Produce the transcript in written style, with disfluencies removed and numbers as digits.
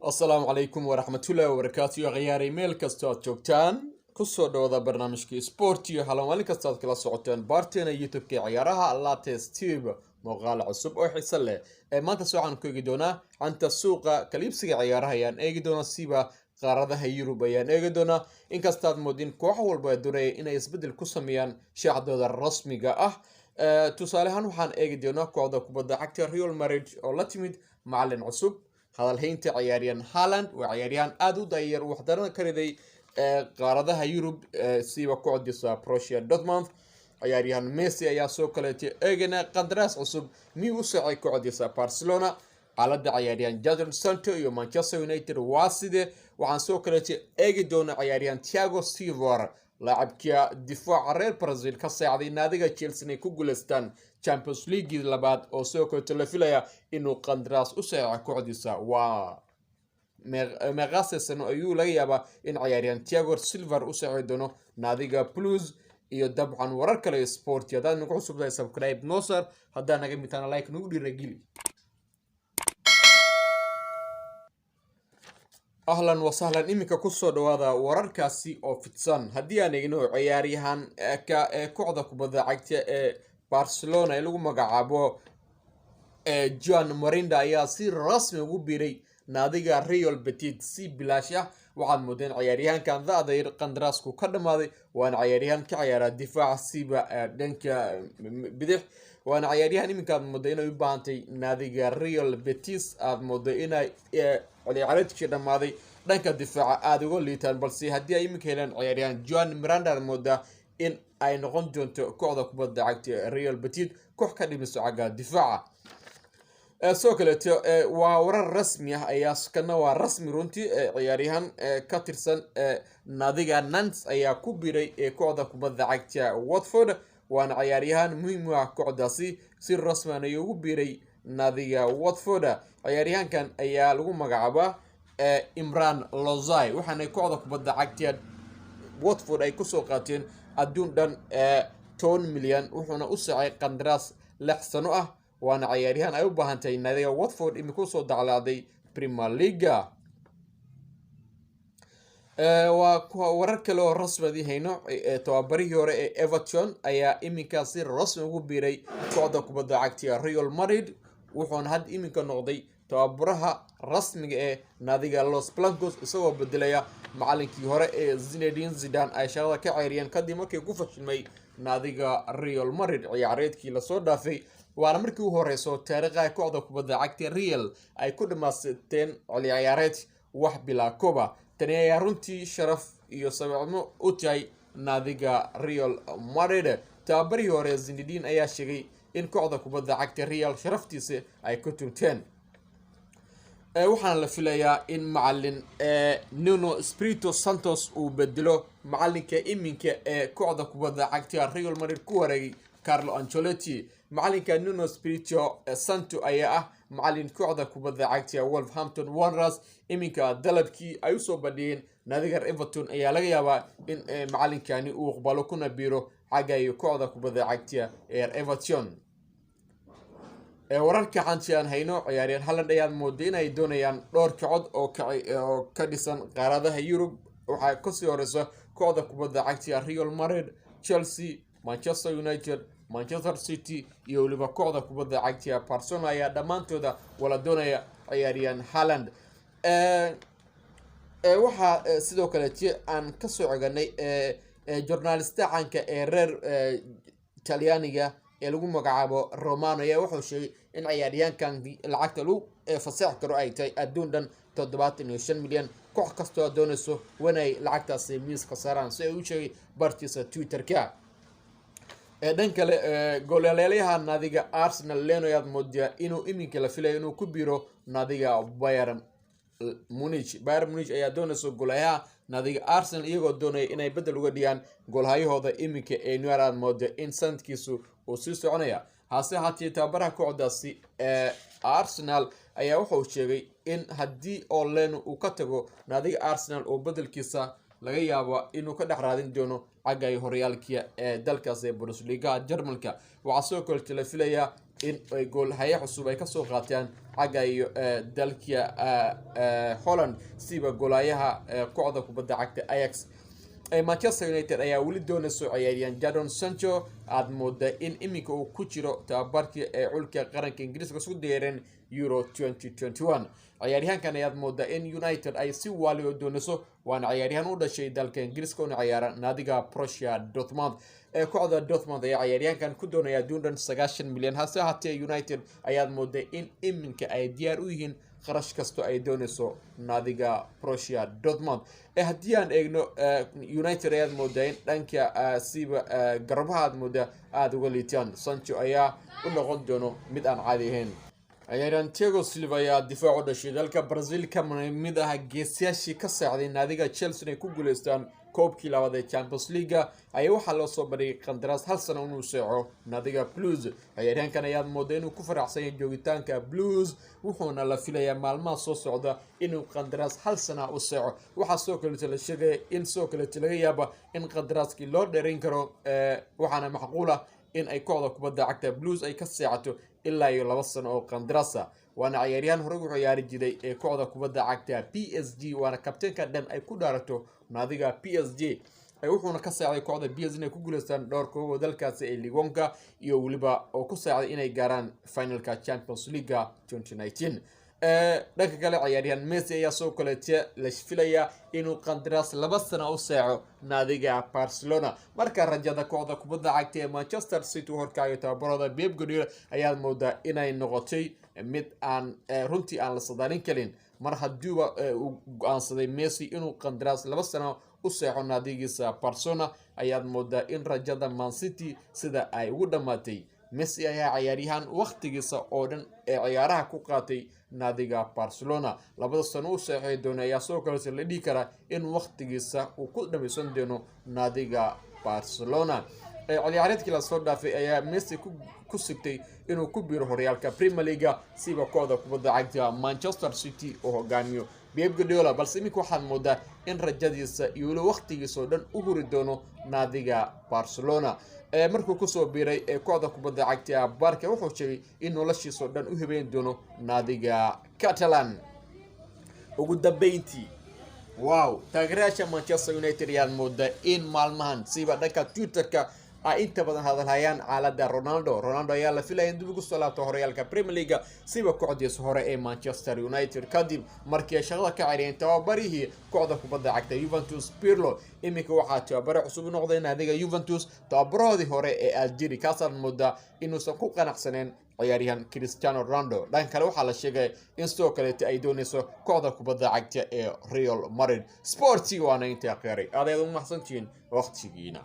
السلام عليكم ورحمة الله وبركاته يا غياري ميل كستات جوجتان كسو دودا برنامجكي سبورتي هلا مالك كستات كلا سعودتان بارتينا يوتيوب كي عيارها الله تستيب مغال عصب او حيسله ما انت سوعان كوغي دونا انت السوق كليبسي عيارها يان ايغي دونا سيبا qaaradaha Yurub ayaan eegi doonaa inkastaad moodin koox walba ay doonayaan inay isbedel ku sameeyaan shaacadooda rasmiga ah tusaale ahaan waxaan eegi doonaa kooxda kubadda cagta Real Madrid oo la timid macallin cusub hadalhaynta ciyaaryahan Haaland waa ciyaaryahan aad u dayar wax daran ka riday qaaradaha Yurub siiba kooxdiisa Borussia Dortmund ciyaaryahan Messi ayaa soo kaleetay eegana qandaraas cusub miyuu u socday kooxdiisa Barcelona xaaladda ciyaaryahan Jadon Sancho iyo Manchester United waa sidee waxaan soo kaleetay eegi doonaa ciyaaryahan Thiago Silva لاعبكيا دفاع ريال برازيل كساعدي ناديغا تشيلسي inay ku guuleystaan Champions League labaad oo soo kooto la filaya inuu qandaraas u saaco kooxdiisa waa meeqaasano ayuu laga yaabaa in ciyaaryahan Thiago Silva u saaco doono naadiga Blues iyo dabcan warar kale sport yadaan nagu cusubtahay subscribe noosar haddana naga mitaan like nagu dhiirigeli أهلاً وسهلاً إمك كسر هذا وركاسي أو فتسان هدي أنا إنه عياريهان كقعدة كبدا عكت برشلونة اللي هم قاعبوا جان موريندا يصير رسمي وبيري نادي ريال بتيت سي بلاشة وعن مدن عياريهان كان ذا دير قندراسكو كدم هذا وأنا عياريهان كعيار الدفاع سيبا دنك بدح وأنا عياريهان إمك مدينة يبانتي نادي ريال بتيس مدينة على عرض كده ماضي دنك الدفاع أدوغو ليتان بلسي هدي أي مكيلان عياريان جوان ميراندا المودة إن أي نغن جونتو كوحدة كبدا عكتي ريال بتيد كوح كان يمسو عقا الدفاع سوكلت وورا الرسمية أياس كنا ورسمي رونتي عياريان كاترسن ناديغا نانس أيا كوبيري كوحدة كبدا عكتي واتفورد وانا عياريان مهمة كوحدة سير رسمي أنا يوبيري ناديغا واتفورد عياريان كان أيا لغو مقعبا إمران لوزاي وحنا كوحدة كبدا عكتي واتفورد أي كسو قاتين أدون دان 10 مليون وحنا أسعي قندراس لحسنو وانا عياريان أيو باهانتين ناديغا واتفورد إمي كسو دعلادي بريمير ليغا وورarka loo rasmadi hayno tababarihii hore ee Everton ayaa iminka si rasmi ugu biiray kooxda kubadda cagta Real Madrid wuxuuna had iminka noqday tababaraha rasmiga ee naadiga Los Blancos isagoo bedelaya macallinkii hore ee Zinedine Zidane ay shaqada ka ceyriyeen kadib markii ku fashilmay naadiga Real Madrid ciyaareedkii la soo dhaafay waana markii uu horeyso taariikhda kooxda kubadda cagta Real ay ku dhamaysteen ciyaareed wax bila kooba tani ayaa runtii sharaf iyo sababnimo u tahay naadiga Real Madrid tababarihii hore Zinedine ayaa sheegay in kooxda kubadda cagta Real sharaftiisa ay ku tunteen waxaan la filayaa in macallin Nuno Espirito Santos uu bedelo macallinka iminka ee kooxda kubadda cagta Real Madrid ku wareegay Carlo Ancelotti macallinka Nuno Espirito Santo ayaa macallin kooxda kubadda cagta Wolverhampton Wanderers iminka dalabkii ay soo badiyeen naadiga Everton ayaa laga yaabaa in macallinkani uu aqbalo kuna biiro xagga kooxda kubadda cagta ee Everton wararka xantiyan hayno ciyaaryahan Haaland ayaa mooday inay doonayaan dhowr kacod oo ka dhisan qaaradaha Yurub waxa ka soo horeysa kooxda kubadda cagta Real Madrid Chelsea Manchester United Manchester City iyo waliba kooxda kubadda cagta Barcelona ayaa dhamaantooda wala doonaya ciyaaryahan Haaland waxa sidoo kale aan ka soo coganay journalista caanka ee reer Talyaaniga ee lagu magacaabo Romano ayaa wuxuu sheegay in ciyaaryahankan lacagta lagu fasax karo ay tahay adduun dhan 75 milyan koox kastoo doonayso wanay lacagtaas miiska saaraan si uu sheegay bartiisa Twitter-ka dhan kale goolaleeyaha naadiga Arsenal Leonard Modia inuu iminka la filayo inuu ku biiro naadiga Bayern Munich ayaa doonayso goolaha naadiga Arsenal iyagoo doonaya inay bedel uga dhiyaan goolhayahooda iminka ee Leonard Modia in sanadkiisu uu sii soconaya hase haatee tababaraha kooxdaasi Arsenal ayaa wuxuu sheegay in haddii Ole uu ka tago naadiga Arsenal oo bedelkiisa laga yaabo inuu ka dhaxraadin doono xagga horyaalka ee dalkaas ee Bundesliga Jarmalka waxa soo kale la filayaa in ay goolhaye cusub ay kasoo qaataan xagga iyo dalka Holland siba goolayaha kooxda kubadda cagta Ajax. Manchester United ayaa weli doonayso ciyaaryahan Jadon Sancho aad moodaa in iminka uu ku jiro tababarkii xulka qaranka Ingiriiska isku diyaarin Euro 2021. ciyaaryahankan ayaad moodaa in United ay si wali oo doonayso waana ciyaaryahan u dhashay dalka Ingiriiska oo ciyaara naadiga Borussia Dortmund. kooxda Dortmund ayaa ciyaaryahankan ku doonaya 90 milyan hase haatee United ayaad moodaa in iminka ay diyaar u yihiin kharash kasto ay doonayso naadiga Borussia Dortmund. haddii aan eegno United ayaad moodaa in dhanka siba garbaha aad moodaa aad uga liitaan. Sancho ayaa u noqon doono mid aan caadi ahayn. ciyaaryahan Thiago Silva ayaa difaac u dhashay dalka Brazil ka mid ah geesiyaashii ka saacday naadiga Chelsea inay ku guuleystaan koobkii labaad ee Champions League ayaa waxaa loo soo bandhigay qandaraas hal sano inuu seexo naadiga Blues. ciyaaryahankan ayaad moodaa inuu ku faraxsan yahay joogitaanka Blues wuxuuna la filayaa maalmaha soo socda inuu qandaraas hal sano u seexo. waxaa soo kale la sheegay in soo kale laga yaabo in qandaraaskii loo dheerin karo waxaana macquul ah in ay kooxda kubadda cagta Blues ay ka seexato ilaa iyo 2 sano oo qandaraasa. waana ciyaaryahan hore u ciyaari jiray ee kooxda kubadda cagta PSG waana kabtaanka dhan ay ku dhaarato naadiga PSG. wuxuuna ka saacday kooxda PSG inay ku guuleystaan dhowr koob oo dalkaasi ee Ligue 1 iyo waliba oo ku saacday inay gaaraan finalka Champions League 2019. dhanka kale ciyaaryahan Messi ayaa soo kaleetay la filayaa inuu qandaraas 2 sano u seexo naadiga Barcelona. marka rajada kooxda kubadda cagta ee Manchester City horkaayo tababarada Pep Guardiola ayaa moodaa inay noqotay mid aan runtii aan la sadaalin karin mar haddii uu go'aansaday Messi inuu qandaraas 2 sano u seexo naadigiisa Barcelona ayaad moodaa in rajada Man City sida ay ugu dhamaatay. Messi ayaa ciyaaryahan waqtigiisa oo dhan ee ciyaaraha ku qaatay naadiga Barcelona 2 sano u seexay doona ayaa soo kale la dhigi kara in waqtigiisa uu ku dhameysan doono naadiga Barcelona. ciyaareedkii la soo dhaafay ayaa Messi ku sigtay inuu ku biiro horyaalka Premier League siba kooxda kubadda cagta Manchester City oo hogaamiyo Pep Guardiola balse iminka waxaad moodaa in rajadiisa iyo waqtigiisa oo dhan u huri doono naadiga Barcelona. markuu ku soo biiray kooxda kubadda cagta Barca wuxuu sheegay in noloshiisa oo dhan u hibeyn doono naadiga Catalan. ugu dambeyntii taageerayaasha Manchester United ayaa moodaa in maalmahan siba dhanka Twitter-ka ay inta badan hadalhayaan xaaladda Ronaldo ayaa la filayay in dib ugu soo laabto horyaalka Premier League siba kooxdiisa hore ee Manchester United kadib markii ay shaqada ka cireen tababarihii kooxda kubadda cagta Juventus Pirlo. iminka waxaa tababare cusub noqday naadiga Juventus tababarahoodii hore ee Algeria kaasaan moodaa inuusan ku qanacsaneen ciyaaryahan Cristiano Ronaldo. dhanka kale waxaa la sheegay in soo kale ay doonayso kooxda kubadda cagta ee Real Madrid. Sportiga waana inta qeeray aad u mahadsantiin waqtigiina.